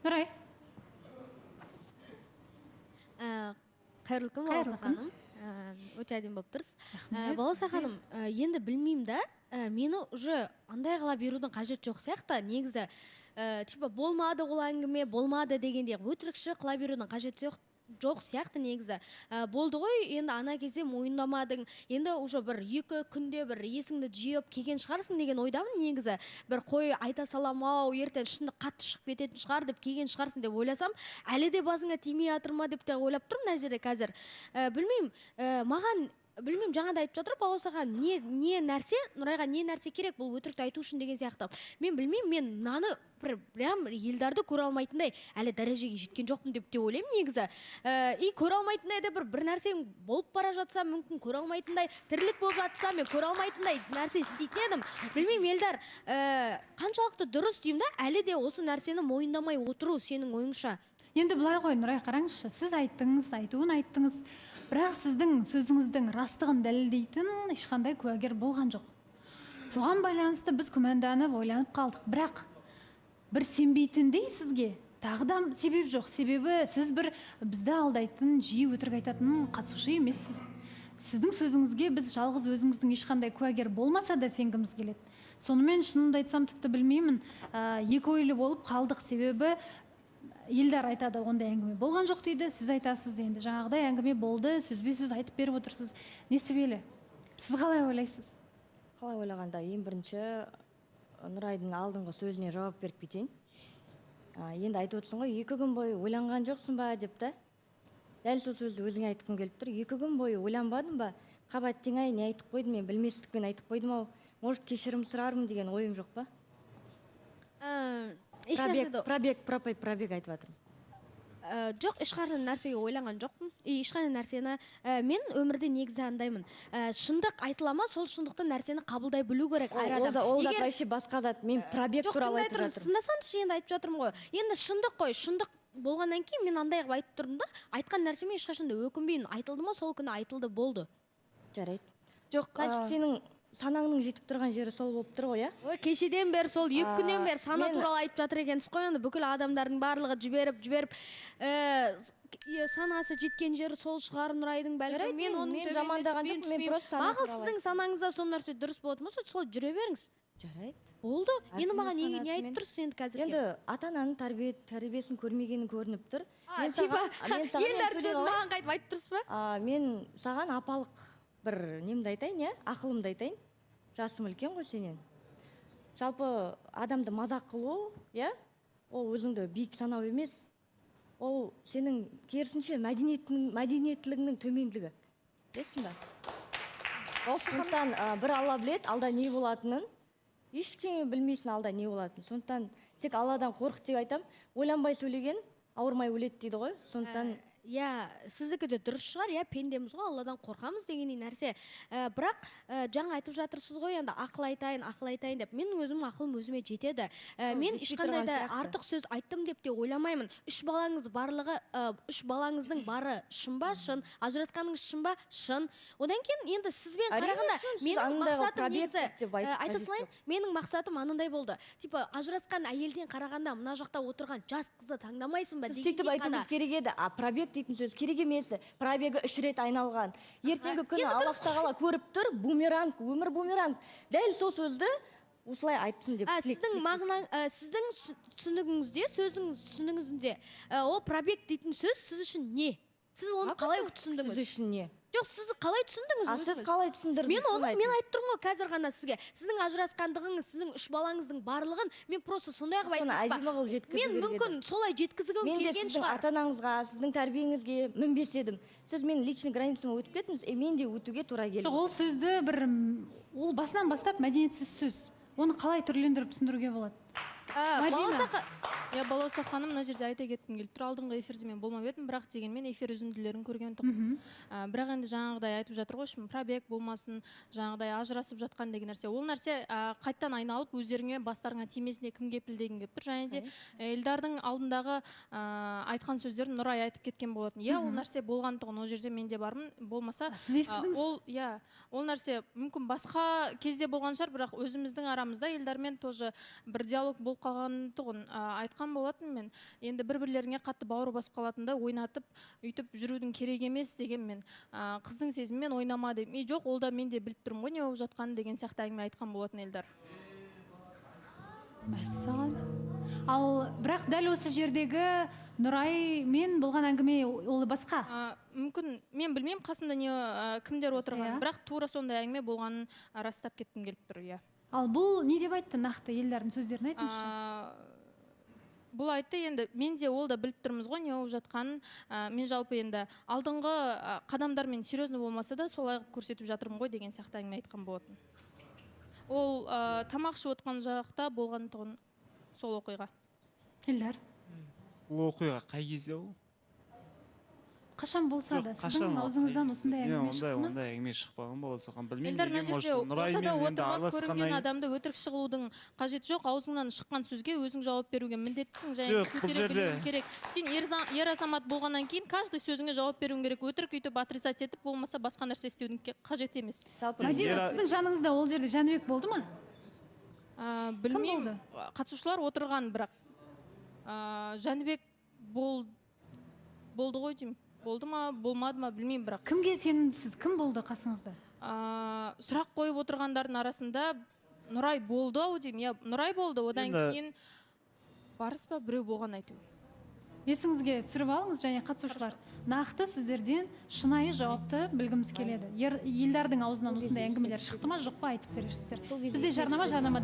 Нұрай. Қайырлы күн, Балауса ханым. Өте әдемі болып тұрсыз. Балауса ханым, енді білмеймін да, мені уже андай қыла берудің қажет жоқ сияқты. Негізі, типа болмады ол әңгіме, болмады дегенде өтірікші қыла берудің қажеті жоқ сияқты негізі. Болды ғой, енді ана кезде мойындамадың, енді уже бір 2 күнде бір есіңді жиып келген шығарсың деген ойдамын негізі. Бір қой айта салам ау, ертең шындық қатты шығып кететін шығар деп келген шығарсың деп ойласам, әлі де басыңа тимей жатыр ма деп те ойлап тұрмын мына жерде қазір. Білмеймін, маған білмеймін, жаңа да айтып жатыр Балаусаға не нәрсе, Нұрайға не нәрсе керек бұл өтірікті айту үшін деген сияқты. Мен білмеймін, мен мынаны прям елдарды көре алмайтындай әлі дәрежеге жеткен жоқпын деп те ойлаймын негізі. И көре алмайтындай да бір нәрсең болып бара жатса, мүмкін көре алмайтындай тірлік болып жатса, мен көре алмайтындай нәрсе істейтін едім. Білмеймін, елдар қаншалықты дұрыс деймін да, әлі де осы нәрсені мойындамай отыру сенің ойыңша. Енді былай ғой, Нұрай, қараңызшы, сіз айттыңыз, айтуын айттыңыз, бірақ сіздің сөзіңіздің растығын дәлелдейтін ешқандай куәгер болған жоқ. Соған байланысты біз күмәнданып, ойланып қалдық. Бірақ бір сенбейтіндей сізге тағы да себеп жоқ. Себебі сіз бізді алдайтын, жиі өтірік айтатын қатысушы емессіз. Сіздің сөзіңізге біз жалғыз өзіңіздің ешқандай куәгер болмаса да сенгіміз келеді. Сонымен шынымды айтсам, тіпті білмеймін, екі ойлы болып қалдық. Себебі елдар айтады, ондай әңгіме болған жоқ дейді, сіз айтасыз, енді жаңағыдай әңгіме болды, сөзбе-сөз айтып беріп отырсыз. Несібелі? Сіз қалай ойлайсыз? Қалай ойлағанда, ең бірінші Нұрайдың алдыңғы сөзіне жауап беріп кетейін. Енді айтып отырсың ғой, 2 күн бойы ойланған жоқсың ба деп та. Дәл сол сөзді өзіңе айтқым келіп тұр. 2 күн бойы ойланбадың ба? Қабаттен ай, не айтып қойдым, мен білместікпен айтып қойдым ау. Может, кешірім сұрармын деген ойың жоқ па? Пробег айтып жатырмын. Жоқ, ешқандай нәрсеге ойланған жоқпын. Ешқандай нәрсені мен өмірде негізі андаймын. Шындық айтылама, сол шындықты нәрсені қабылдай білу керек әр адам. Ол зат вообще басқа зат. Мен пробег туралы айтып жатырмын. Тыңдасаңызшы, енді айтып жатырмын ғой. Енді шындық қой, шындық болғаннан кейін мен андай қылып айтып тұрдым да, айтқан нәрсеме ешқашан да өкінбеймін. Айтылды ма, сол күні айтылды, болды. Жарайды. Жоқ, значит, сенің санаңның жетіп тұрған жері сол болып тұр ғой, Ой, кешеден бері сол 2 күннен бері сана туралы айтып жатыр екенсіз ғой, енді бүкіл адамдардың барлығы жіберіп санасы жеткен жері сол шығар Нұрайдың, бәлкім мен оның төбесіне түспеймін. Бағыл сіздің санаңызда сол нәрсе дұрыс болатын болса, сол жүре беріңіз. Жарайды. Болды. Енді маған не айтып тұрсыз енді қазірге? Енді ата-ананың тәрбиесін көрмегенің көрініп тұр. Елдер сөз маған қайтып айтып тұрсыз ба? Мен саған апалық бір немді айтайын, ақылымды айтайын. Жасым үлкен ғой сенен. Жалпы адамды мазақ қылу, ол өзіңді биік санау емес. Ол сенің керісінше мәдениеттілігінің төмендігі. Білесің ба? Сондықтан бір Алла біледі, алда не болатынын. Ештеңе білмейсің алда не болатынын. Сондықтан тек Алладан қорқып деп айтам. Ойланбай сөйлеген ауырмай өледі дейді ғой. Сондықтан сіздікі де дұрыс шығар, пендеміз ғой, Алладан қорқамыз дегендей нәрсе. Бірақ жаңа айтып жатырсыз ғой, енді ақыл айтайын деп. Менің өзім ақылым өзіме жетеді. Мен ешқандай да артық сөз айттым деп те ойламаймын. 3 балаңыздың бары шын ба? Шын. Ажырасқаныңыз шын ба? Шын. Одан кейін енді сізбен қарағанда менің мақсатым негізі айта салайын, менің мақсатым анандай болды. Типа ажырасқан әйелден қарағанда мына жақта отырған жас қызды таңдамайсың ба? Сөйтіп айтуыңыз керек еді. Пробег дейтін сөз керек емес. Пробегі 3 рет айналған. Ертеңгі күні Аллах тағала көріп тұр, бумеранг, өмір бумеранг. Дәл сол сөзді осылай айтсын деп. Сіздің түсінігіңізде, сөздің түсінігіңізде, ол пробег дейтін сөз сіз үшін не? Сіз оны қалай түсіндіңіз? Сіз үшін не? Жоқ, сіз қалай түсіндіңіз? Сіз қалай түсіндірдіңіз? Мен айтып тұрмын ғой қазір ғана сізге. Сіздің ажырасқандығыңыз, сіздің 3 балаңыздың барлығын мен просто сондай қылып айтып мен мүмкін солай жеткізгім келген шығар. Мен де сіздің ата-анаңызға, сіздің тәрбиеңізге мінбес едім. Сіз менің личный границама өтіп кеттіңіз, мен де өтуге тура келді. Ол сөзді ол басынан бастап мәдениетсіз сөз. Оны қалай түрлендіріп түсіндіруге болады? Балауса ханым, мына жерде айта кеткім келіп тұр. Алдыңғы эфирде мен болмап едім, бірақ дегенмен эфир үзінділерін көрген тұғым. Бірақ енді жаңағыдай айтып жатыр ғой, пробег болмасын, жаңағыдай ажырасып жатқан деген нәрсе. Ол нәрсе қайттан айналып өздеріңе бастарыңа тимесіне кім кепіл деген келіп тұр. Және де елдардың алдындағы айтқан сөздерін Нұрай айтып кеткен болатын. Ол нәрсе болғандығын ол жерде мен де бармын. Болмаса ол нәрсе мүмкін басқа кезде болған шығар, бірақ өзіміздің арамызда елдармен тоже бір диалог болып қалған тұғын айтқан болатын мен. Енді бір-бірлеріңе қатты бауыр басып қалатында ойнатып, үйтіп жүрудің керек емес деген мен. Қыздың сезіммен ойнама деп. Жоқ, ол да мен де біліп тұрмын ғой не болып жатқанын деген сияқты әңгіме айтқан болатын Эльдар. Мәссаған. Ал бірақ дәл осы жердегі Нұрай мен болған әңгіме ол басқа. Мүмкін мен білмеймін қасымда кімдер отырған, бірақ тура сондай әңгіме болғанын растап кеттім келіп тұр, иә. Ал бұл не деп айтты нақты Эльдардың сөздерін айтыңызшы. Бұл айтты енді мен де ол да біліп тұрмыз ғой не болып жатқанын. Мен жалпы енді алдыңғы қадамдармен серьезно болмаса да солай көрсетіп жатырмын ғой деген сияқты әңгіме айтқан болатын. Ол тамақ ішіп отқан жақта болған тұғын сол оқиға. Эльдар. Бұл оқиға қай кезде ол? Қашан болса да сіздің аузыңыздан осындай әңгіме шықты ма? Ондай әңгіме шықпаған бола салған. Эльдар, мына жерде ортада отырып көрінген адамды өтірік шығылудың қажеті жоқ. Аузыңнан шыққан сөзге өзің жауап беруге міндеттісің. Және көтере білуің керек. Сен ер азамат болғаннан кейін каждый сөзіңе жауап беруің керек. Өтірік үйтіп отрицать етіп болмаса басқа нәрсе істеудің қажет емес. Мадина, сіздің жаныңызда ол жерде Жәнібек болды ма? Білмеймін. Қатысушылар отырған, бірақ Жәнібек болды ғой деймін. Болды ма, болмады ма, білмеймін, бірақ. Кімге сенімсіз, кім болды қасыңызда? Сұрақ қойып отырғандардың арасында Нұрай болды ау деймін. Нұрай болды, одан кейін барыс па біреу болған айту. Есіңізге түсіріп алыңыз және қатысушылар. Нақты сіздерден шынайы жауапты білгіміз келеді. Елдардың аузынан осындай әңгімелер шықты ма, жоқ па айтып бересіздер. Бізде жарнамадан